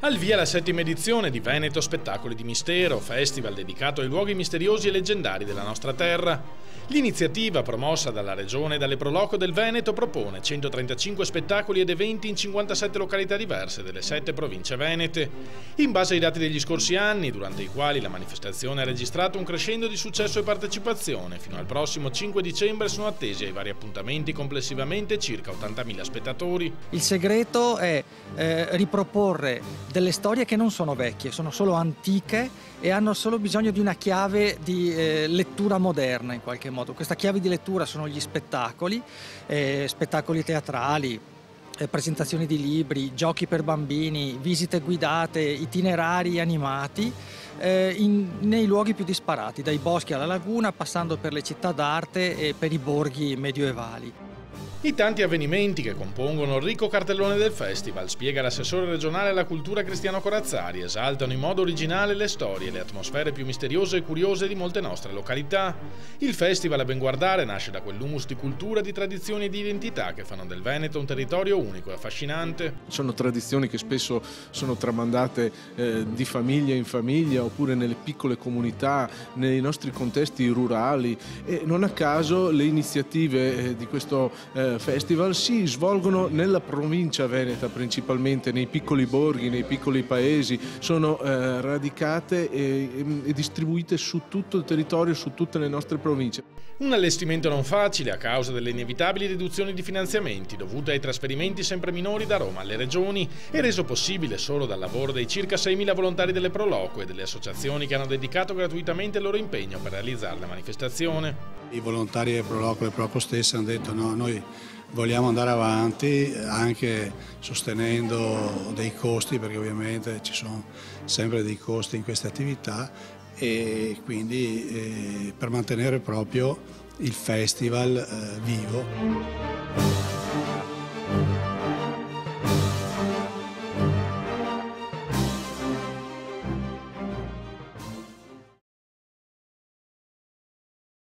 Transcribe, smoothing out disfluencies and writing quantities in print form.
Al via la 7ª edizione di Veneto Spettacoli di Mistero, festival dedicato ai luoghi misteriosi e leggendari della nostra terra. L'iniziativa, promossa dalla Regione e dalle Pro Loco del Veneto, propone 135 spettacoli ed eventi in 57 località diverse delle 7 province venete. In base ai dati degli scorsi anni, durante i quali la manifestazione ha registrato un crescendo di successo e partecipazione, fino al prossimo 5 dicembre sono attesi ai vari appuntamenti complessivamente circa 80.000 spettatori. Il segreto è riproporre delle storie che non sono vecchie, sono solo antiche e hanno solo bisogno di una chiave di lettura moderna in qualche modo. Questa chiave di lettura sono gli spettacoli, spettacoli teatrali, presentazioni di libri, giochi per bambini, visite guidate, itinerari animati nei luoghi più disparati, dai boschi alla laguna, passando per le città d'arte e per i borghi medioevali. I tanti avvenimenti che compongono il ricco cartellone del festival, spiega l'assessore regionale alla cultura Cristiano Corazzari, esaltano in modo originale le storie e le atmosfere più misteriose e curiose di molte nostre località. Il festival, a ben guardare, nasce da quell'humus di cultura, di tradizioni e di identità che fanno del Veneto un territorio unico e affascinante. Sono tradizioni che spesso sono tramandate di famiglia in famiglia oppure nelle piccole comunità, nei nostri contesti rurali, e non a caso le iniziative di questo festival si svolgono nella provincia veneta, principalmente nei piccoli borghi, nei piccoli paesi, sono radicate e distribuite su tutto il territorio, su tutte le nostre province. Un allestimento non facile a causa delle inevitabili riduzioni di finanziamenti dovute ai trasferimenti sempre minori da Roma alle regioni e reso possibile solo dal lavoro dei circa 6.000 volontari delle Pro Loco e delle associazioni che hanno dedicato gratuitamente il loro impegno per realizzare la manifestazione. I volontari delle Pro Loco e le Pro Loco stesse hanno detto no, noi vogliamo andare avanti anche sostenendo dei costi, perché ovviamente ci sono sempre dei costi in queste attività, e quindi per mantenere proprio il festival vivo.